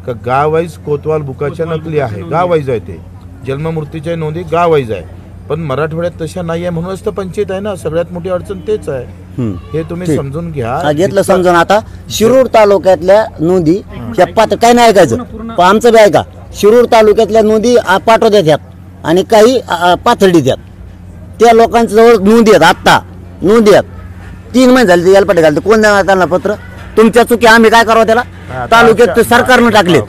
का गाव वाईज कोतवाल बुकाच्या नकली आहे, गाव वाईज आहे ते, जन्ममृत्यूच्या नोंदी गाव वाईज आहे, पण मराठवाड्यात तशा नाही आहे, म्हणूनच तर पंचायत आहे ना. सगळ्यात मोठी अडचण तेच आहे, हे तुम्ही समजून घ्या. घेतलं समजून. आता शिरूर तालुक्यातल्या नोंदी ह्या पात्र काय नाही ऐकायचं, पण आमचं बी ऐका. शिरूर तालुक्यातल्या नोंदी पाठवतात ह्यात आणि काही पाथर्डी द्यात. त्या लोकांच्या जवळ नोंदी आहेत, आत्ता नोंदी आहेत. 3 महिने झाले ते याला पाठी घालते. कोण देणार त्यांना पत्र? तुमच्या चुकी आम्ही काय करावं त्याला? तालुक्यात सरकारनं टाकले,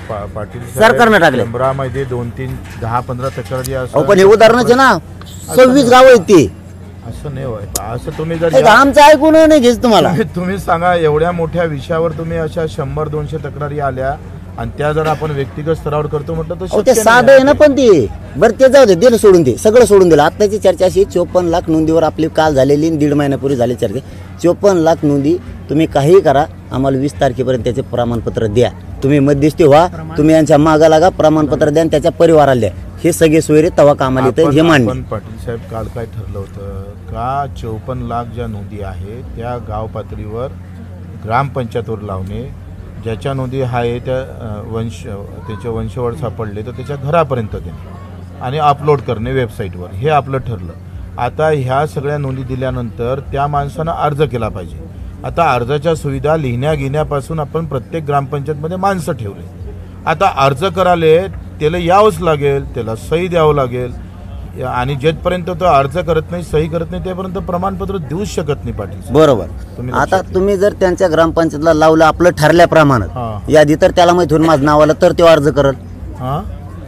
सरकारनं टाकले. 10-15 तक्रारी. पण हे उदाहरणच आहे ना, 26 गाव आहेत ते. असं नाही व्हायचं. असं तुम्ही जर आमचं ऐकून नाही घेत तुम्हाला. तुम्ही सांगा, एवढ्या मोठ्या विषयावर तुम्ही अशा 100-200 तक्रारी आल्या आणि त्या जर आपण व्यक्तिगत स्तरावर करतो म्हटलं तर ते साधं आहे ना. पण ते बरं ते जाऊ दे, दिलं सोडून, दे सगळं सोडून दिलं. आत्ताची चर्चा अशी 54 लाख नोंदीवर आपली काल झालेली 1.5 महिन्यापूर्वी झाली चर्चा. 54 लाख नोंदी तुम्ही काही करा, आम्हाला 20 तारखेपर्यंत त्याचे प्रमाणपत्र द्या. तुम्ही मध्यस्थी व्हा, तुम्ही यांच्या मागा लागा, प्रमाणपत्र द्या आणि त्याच्या परिवाराला द्या. हे सगळे सोयरे तवा कामाला येतं, हे मान्य. पण पाटील साहेब, काल काय ठरलं होतं का 54 लाख ज्या नोंदी आहेत त्या गाव पातळीवर ग्रामपंचायतवर लावणे, ज्याच्या नोंदी आहे त्या त्याचे वंशवळ सापडले तर त्याच्या घरापर्यंत देणे आणि अपलोड करणे वेबसाईटवर, हे आपलं ठरलं. आता ह्या सगळ्या नोंदी दिल्यानंतर त्या माणसानं अर्ज केला पाहिजे. आता अर्जाच्या सुविधा लिहिण्या घेण्यापासून आपण प्रत्येक ग्रामपंचायतमध्ये माणसं ठेवले. आता अर्ज कराले त्याला यावंच लागेल, त्याला सही द्यावं लागेल आणि जेपर्यंत तो अर्ज करत नाही, सही करत नाही, त्यापर्यंत प्रमाणपत्र देऊच शकत नाही. पाटील बरोबर. आता तुम्ही जर त्यांच्या ग्रामपंचायतला लावलं आपलं ठरल्याप्रमाणे यादी, तर त्याला माहिती होईल माझं नाव आलं तर तो अर्ज करल.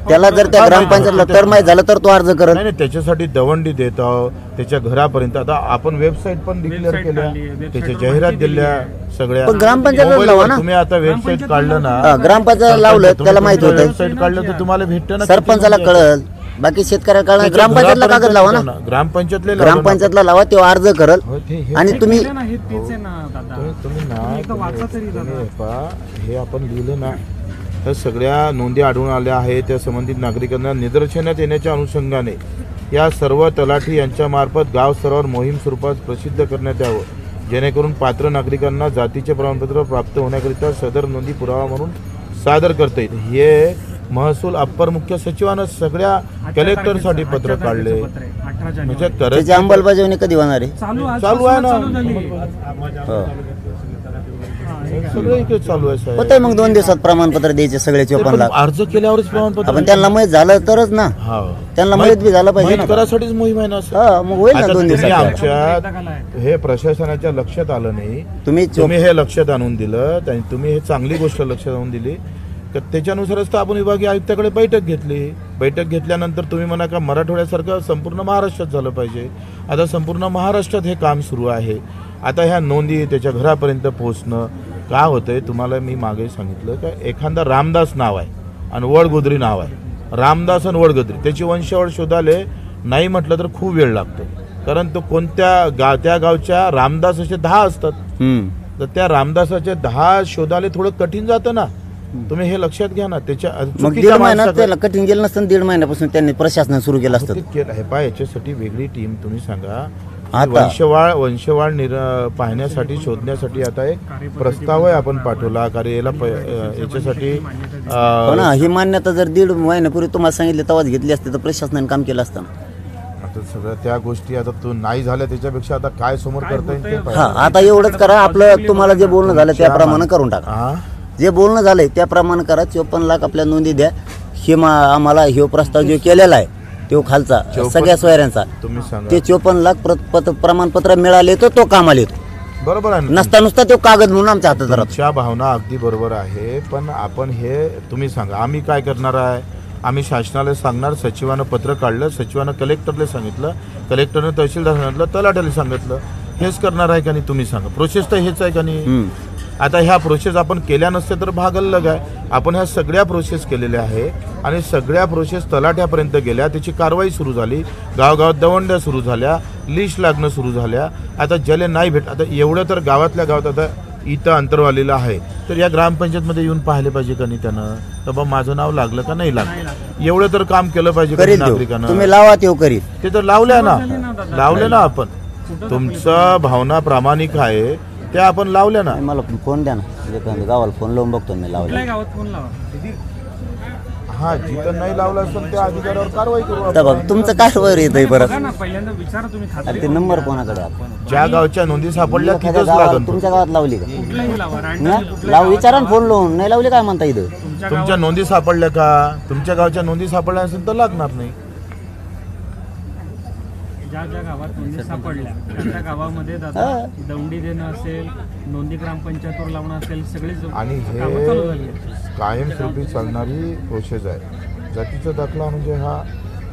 त्याला जर त्या ग्रामपंचायतला तर माहित झालं तर तो अर्ज करल. नाही, त्याच्यासाठी दवंडी देत आहोत त्याच्या घरापर्यंत. आता आपण वेबसाईट पण डिक्लेअर केल्या, त्याच्या जाहिरात दिल्या सगळ्या. ग्रामपंचायत लावा ना तुम्ही. आता वेबसाईट काढलं ना, ग्रामपंचायत लावलं त्याला माहिती होतं. वेबसाईट काढलं तर तुम्हाला भेटतं ना, सरपंचाला कळल, बाकी शेतकऱ्याला कळणार. ग्रामपंचायतला कागद लावा ना, ग्रामपंचायतला लावा, तो अर्ज करल. आणि तुम्ही हे आपण लिहिलं ना, तर सगळ्या नोंदी आढळून आल्या आहेत. त्या संबंधित नागरिकांना निदर्शनात येण्याच्या अनुषंगाने या सर्व तलाठी यांच्या मार्फत गाव स्तरावर मोहीम स्वरूपात प्रसिद्ध करण्यात यावं, जेणेकरून पात्र नागरिकांना जातीचे प्रमाणपत्र प्राप्त होण्याकरिता सदर नोंदी पुरावा म्हणून सादर करता येईल. हे महसूल अप्पर मुख्य सचिवानं सगळ्या कलेक्टरसाठी पत्र काढले. म्हणजे त्याची अंमलबजावणी कधी होणार आहे? चालू आहे ना, सगळं इकडे चालू आहे साहेब. होतंय. मग 2 दिवसात प्रमाणपत्र द्यायचे सगळे 54 लाख. अर्ज केल्यावरच प्रमाणपत्र. आपण त्यांना माहित झालं तरच ना, त्यांना माहित बी झालं पाहिजे ना. करासाठीच मोहीम आहे ना. मग होईल ना 2 दिवसात. आमच्या हे प्रशासनाच्या लक्षात आलं नाही, तुम्ही हे लक्षात आणून दिलं, तुम्ही हे चांगली गोष्ट लक्षात आणून दिली. त्याच्यानुसारच तर आपण विभागीय आयुक्ताकडे बैठक घेतली. बैठक घेतल्यानंतर तुम्ही म्हणा का मराठवाड्यासारखं संपूर्ण महाराष्ट्रात झालं पाहिजे. आता संपूर्ण महाराष्ट्रात हे काम सुरू आहे. आता ह्या नोंदी त्याच्या घरापर्यंत पोहोचणं का होतंय, तुम्हाला मी मागे सांगितलं का एखादा रामदास नाव आहे आणि वडगोदरी नाव आहे, रामदास आणि वडगोदरी, त्याची वंशावळ शोधाले नाही म्हटलं तर खूप वेळ लागतो. कारण तो कोणत्या त्या गावच्या रामदास असे 10 असतात, तर त्या रामदासाचे 10 शोधाले थोडं कठीण जातं ना. तुम्ही हे लक्षात घ्या ना. त्याच्या 1.5 महिन्यात त्याला कठीण गेलं नसतं. 1.5 महिन्यापासून त्यांनी प्रशासन सुरू केलं असतं. केलं आहे पा, याच्यासाठी वेगळी टीम तुम्ही सांगा. वंशवाळ पाहण्यासाठी शोधण्यासाठी आता एक प्रस्ताव आहे आपण पाठवला कार्याला याच्यासाठी. ही मान्यता जर 1.5 महिन्यापूर्वी तुम्हाला सांगितले तेव्हाच घेतली असते तर प्रशासनाने काम केलं असतं. आता सगळ्या त्या गोष्टी आता तू नाही झाल्या, त्याच्यापेक्षा आता काय समोर करता येईल. आता एवढंच करा, आपलं तुम्हाला जे बोलणं झालं त्याप्रमाणे करून टाका. जे बोलणं झालंय त्याप्रमाणे करा. 54 लाख आपल्या नोंदी द्या. हे आम्हाला हे प्रस्ताव जो केलेला आहे तो खालचा सगळ्या सोयऱ्यांचा, तुम्ही सांगा. ते 54 लाख प्रमाणपत्र मिळाले तर तो कामाला येतो. बरोबर आहे. नसता नुसता तो कागद म्हणून आमच्या हातात राहतो. तुमच्या भावना अगदी बरोबर आहे, पण आपण हे तुम्ही सांगा आम्ही काय करणार आहे. आम्ही शासनाला सांगणार. सचिवानं पत्र काढलं, सचिवानं कलेक्टरला सांगितलं, कलेक्टरनं तहसीलदार सांगितलं, तलाट्याला सांगितलं. हेच करणार आहे का नाही तुम्ही सांगा. प्रोसेस तर हेच आहे का नाही. आता ह्या प्रोसेस आपण केल्या नसते तर भाग अलग आहे. आपण ह्या सगळ्या प्रोसेस केलेल्या आहे आणि सगळ्या प्रोसेस तलाट्यापर्यंत गेल्या. त्याची कारवाई सुरू झाली, गावगावात दवंड्या सुरू झाल्या, लिस्ट लागणं सुरू झाल्या. आता ज्याला नाही भेट, आता एवढं तर गावातल्या गावात आता इथं अंतरवालीला आहे तर या ग्रामपंचायतमध्ये येऊन पाहिले पाहिजे का नाही त्यानं, तर बा माझं नाव लागलं का नाही लागलं. एवढं तर काम केलं पाहिजे नागरिकांना. तुम्ही लावा ते करी, ते तर लावल्या ना, लावले ना आपण. तुमचं भावना प्रामाणिक आहे, त्या आपण लावल्या ना. नाही, मला फोन द्या ना, म्हणजे गावाला फोन लावून बघतो मी लावले. कुठल्याही गावात फोन लावा. हा, जिथं नाही लावला असेल त्या अधिकाऱ्यावर कारवाई करू आता बघ तुमचं काय वर येतंय परत. बघा ना, पहिल्यांदा विचारा तुम्ही खात्री अरे ते नंबर कोणाकडे आहे? ज्या गावच्या नोंदी सापडल्या एखाद्या तिथंच गावात, लागेल. तुमच्या गावात लावली का? कुठलाही लावा. ना? रँडमली लाव, विचारा ना फोन लावून. नाही लावली काय म्हणता इथं? तुमच्या नोंदी सापडल्या का? तुमच्या गावच्या नोंदी सापडल्या असेल तर लागणार नाही. ज्या ज्या गावात नोंदी सापडल्या त्या गावामध्ये दादा दौंडी देणं असेल, नोंदी ग्रामपंचायतवर लावणं असेल, सगळी आणि कामं चालू झाली हे आहेत. कायमस्वरूपी चालणारी प्रोसेस आहे. जातीचा दाखला म्हणजे हा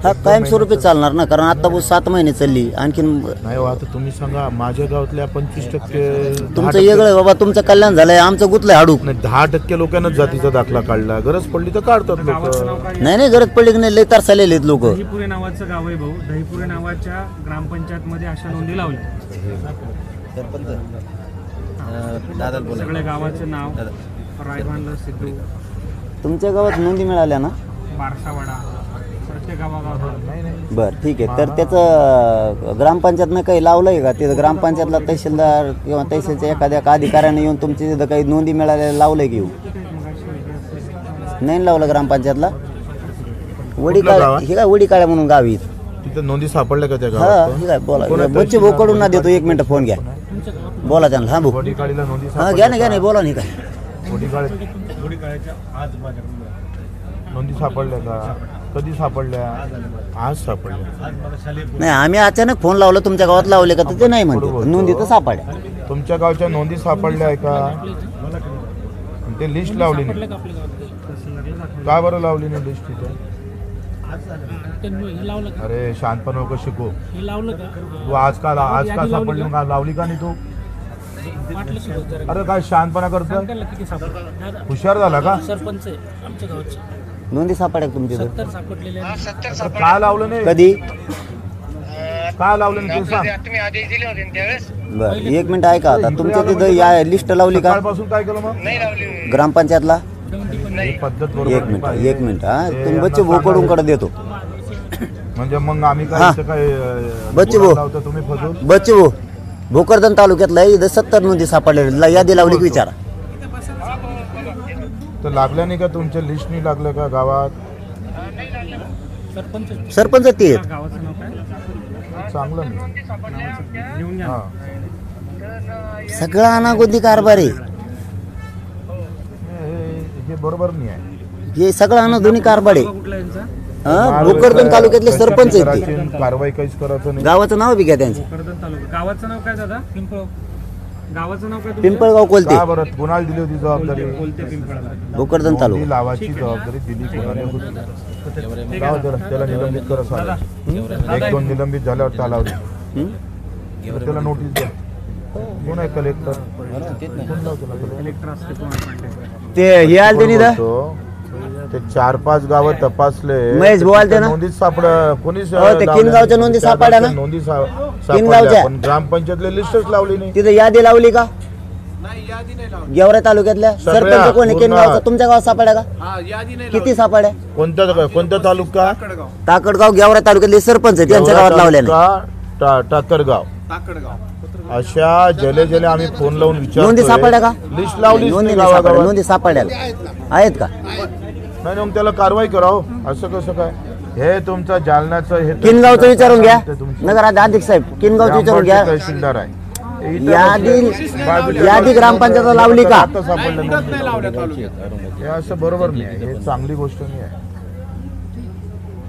हा कायमस्वरूपी चालणार ना, कारण आता 7 महिने चालली. आणखीन नाही हो, आता तुम्ही सांगा माझ्या गावातल्या 25% तुमचं वेगळं बाबा, तुमचं कल्याण झालंय, आमचं गुतलंय हाडूक. नाही, 10% लोकांनाच जातीचा दाखला काढला. गरज पडली तर काढतात गावाचं नाव लोक. काय? नाही गरज पडली की नाही, लय तरसालेले आहेत लोक. दहीपुरे नावाचं गाव आहे भाऊ. दहीपुरे नावाच्या ग्रामपंचायत मध्ये अशा नोंदी लावल्या. सगळ्या गावाचे नाव, रायभानला सिद्धू, तुमच्या गावात नोंदी मिळाल्या ना? बारसावाडा, प्रत्येक गावागावात. बरं ठीक आहे. तर त्याचं ग्रामपंचायतनं काही लावलंय का? तिथं ग्रामपंचायतला तहसीलदार किंवा तहसीलच्या एखाद्या अधिकाऱ्याने येऊन तुमची तिथं काही नोंदी मिळालेल्या लावलंय की? नाही लावलं ग्रामपंचायतला. गाव आहे? हे काय वडीकाळ्या म्हणून गाव आहे. तिथं नोंदी सापडल्या का त्या हा गावात? हे काय बोला, बच्चे भाऊ कडून ना देतो. 1 मिनिट फोन घ्या, बोला त्यांना. हा भाऊ, वडीकाळीला नोंदी हा घ्या ना, घ्या नाही, बोला नाही काय. नोंदी सापडल्या का? कधी सापडल्या? आज सापडल्या. नाही, आम्ही अचानक फोन लावला तुमच्या गावात लावले का, तर ते नाही म्हणते. नोंदी तर सापड्या. तुमच्या गावच्या नोंदी सापडल्या आहे का? ते लिस्ट लावली नाही का? बरं लावली नाही लिस्ट तिथे? अरे शांतपणे नको शिकू. तू आज का सापडली का? लावली का नाही तू? अरे काय शांतपणा करतोय? हुशार झाला का? सरपंच आहे आमच्या गावचे. नोंदी सापड्या तुमच्या इथं? 70 सापडलेले आहेत. काय लावलं नाही? कधी? काय लावलं नाही ते सांग. बरं 1 मिनिट ऐका. आता तुमच्या तिथं या लिस्ट लावली का कालपासून काय केलं मग? ग्रामपंचायतला? ही पद्धत 1 बरोबर मिनिट नाही. 1 मिनिट हा, तुम्ही बच्चे भाऊ कडून कडे देतो. म्हणजे मग आम्ही हा. काय इथं काय बच्चे भाऊ. लावतो तुम्ही फसवून? बच्चे भाऊ, भोकरदन तालुक्यातला इथं 70 नोंदी सापडलेल्या. यादी लावली की विचारा. तर लागल्या नाही का? तुमच्या लिस्ट नाही लागलं का गावात? सरपंच ते आहेत. गावाचं नाव काय? चांगलं नाही. घेऊन घ्या. हा. सगळा अनागोदी कारभार आहे हे बरोबर नाही आहे. हे. सगळा अनागोदी कारभार आहे. कुठला यांचा? हा, भोकरदन तालुक्यातले सरपंच आहेत ते. करायची कारवाई काहीच करायचं नाही. गावाचं नाव बी घ्या त्यांचं. कर्दन तालुका. गावाचं नाव काय दादा? गावाचं नाव काय तुमचं? पिंपळगाव कोलते, का बरं कुणाला दिली होती जबाबदारी? कोलते पिंपळगाव. भोकरदन नोंदी तालुका. लावायची जबाबदारी दिली कोणाने होती? गाव त्याला निलंबित करा सांगा. 1-2 निलंबित झाल्यावर त्याला हं? त्याला नोटीस द्या. कोण आहे कलेक्टर? कलेक्टर असते कोण? ते हे आलते नि ते 4-5 गावं तपासले. महेश भाऊ आलते ना? नोंदीच सापड कोणीच हो, ते किनगावच्या नोंदी सापडल्या ना? नोंदी किनगावच्या. सापडल्या पण ग्रामपंचायतले लिस्टच लावली नाही. तिथं यादी लावली का? गेवरा तालुक्यातल्या सरपंच कोण आहे? किनगावचा. तुमच्या गावात सापड्या का? किती सापड्या? कोणता तालुका? ताकडगाव गेवरा तालुक्यातले सरपंच आहे, त्यांच्या गावात लावल्या नाही. टाकरगाव. अशा जले आम्ही फोन लावून नोंदी सापड्या का? लिस्ट लावली नोंदी नाही नाही सापडल्या. गावागावात. नोंदी सापड्या आहेत का? नाही मग त्याला कारवाई करावं. असं कसं काय? हे तुमचं जालन्याचं हे किनगावचं विचारून घ्या. ते तुमचं नगर अधिक साहेब, किनगावचं विचारून घ्या. तहसीलदार आहे. इथं यादी ग्रामपंचायत लावली का? आता सापडलं नाही. हे असं बरोबर नाही आहे. हे चांगली गोष्ट नाही आहे.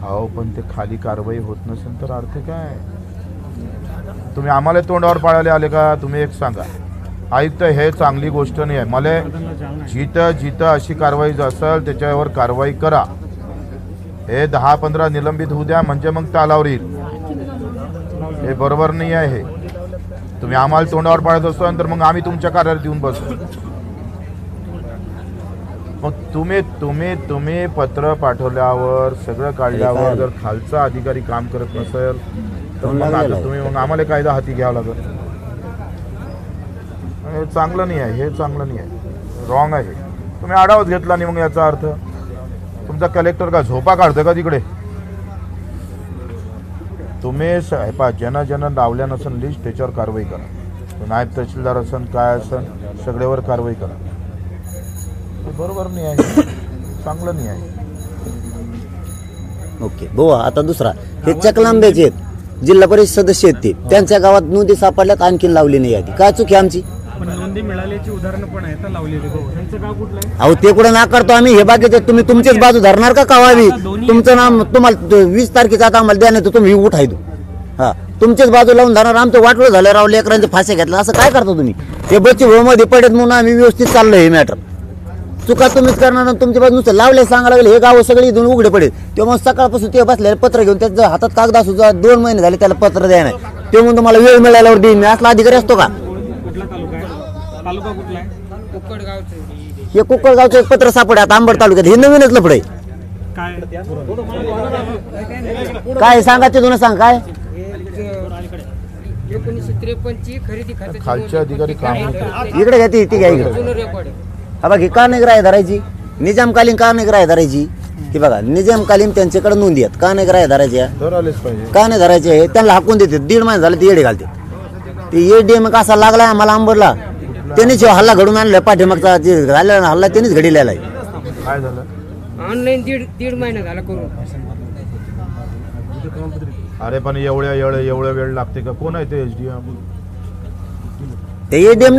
हो पण ते खाली कारवाई होत नसेल तर अर्थ काय? तुम्ही आम्हाला तोंडावर पाळायला आले का? तुम्ही एक सांगा. आयुक्त हे चांगली गोष्ट नाही आहे. मला जिथं अशी कारवाई असेल त्याच्यावर कारवाई करा. हे 10-15 निलंबित होऊ द्या म्हणजे मग तालावर येईल. हे बरोबर नाही आहे. हे तुम्ही आम्हाला तोंडावर पाळत असतो तर मग आम्ही तुमच्या कार्यालयात येऊन बसू. मग तुम्ही पत्र पाठवल्यावर सगळं काढल्यावर जर खालचा अधिकारी काम करत नसेल तर मग आता तुम्ही मग आम्हाला कायदा हाती घ्यावा लागेल. हे चांगलं नाही आहे. हे चांगलं नाही आहे. रॉंग आहे. तुम्ही आढावाच घेतला नाही मग याचा अर्थ तुमचा कलेक्टर का झोपा काढतोय का तिकडे? तुम्ही ज्यांना लावल्या नसेल लिस्ट त्याच्यावर कारवाई करा. नायब तहसीलदार असन काय असन सगळ्यावर कारवाई करा. हे बरोबर नाही आहे, चांगलं नाही आहे. ओके बुवा, आता दुसरा हे चकलांब्याचे आहेत, जिल्हा परिषद सदस्य आहेत ते, त्यांच्या गावात नोंदी सापडल्यात, आणखीन लावली नाही यादी. काय चूक आहे आमची? पण नोंदी मिळाल्याची उदाहरणं पण आहेत लावलेली. त्यांचं गाव कुठलं आहे? अहो ते कुठं नाकारतो आम्ही, हे बाकीचे तुम्ही तुमचीच बाजू धरणार का कावावी? तुमचं नाम तुम्हाला 20 तारखेचा आता आम्हाला द्या, नाही तर तुम्ही उठायदो. हा, तुमचीच बाजू लावून धरणार. आमचं वाटलं झालं राव, लेकरांचे फासे घेतला, असं काय करता तुम्ही? हे बच्चे मध्ये पडत म्हणून आम्ही व्यवस्थित चाललोय. हे मॅटर चुका तुम्हीच करणार, तुमच्या बाजू नुसतं लावले सांगा लागले. हे गाव सगळी इथून उघडे पडेल. तेव्हा सकाळपासून ते बसले पत्र घेऊन, त्याच्या हातात कागद असू, 2 महिने झाले त्याला पत्र द्या नाही, ते म्हणून तुम्हाला वेळ मिळाल्यावर देईन मी. असला अधिकारी असतो का? कुठला तालुका आहे? तालुका कुठला आहे? हे कुक्कळगावचं एक पत्र सापडे आता आंबड तालुक्यात. हे नवीनच लफडे काय? काय सांगा ते जुनं सांग. काय 1953 खरेदी खात्याची खालचे अधिकारी काम करतात. इकडे घ्या, ती घ्या इकडे. जुनं रेकॉर्ड आहे. हा बघ, ही का निग्राही धरायची? निजामकालीन का निग्राही धरायची? हे बघा, निजामकालीन त्यांच्याकडे नोंदी आहेत. का निग्राही धरायच्या? तर आलेच पाहिजे. का नाही धरायचे? त्यांना हाकून देते. 1.5 महिने झाले ते येडे घालते. ते एडीएम कसा लागला आम्हाला आंबरला, त्यांनीच हल्ला घडून आणलाय. पाठीमागचा जे झालेला हल्ला त्यांनीच घडीलेला आहे. काय झालं? ऑनलाईन दीड महिना झाला करून. अरे पण एवढ्या वेळ लागते का? कोण आहे ते SDM? ते एडीएम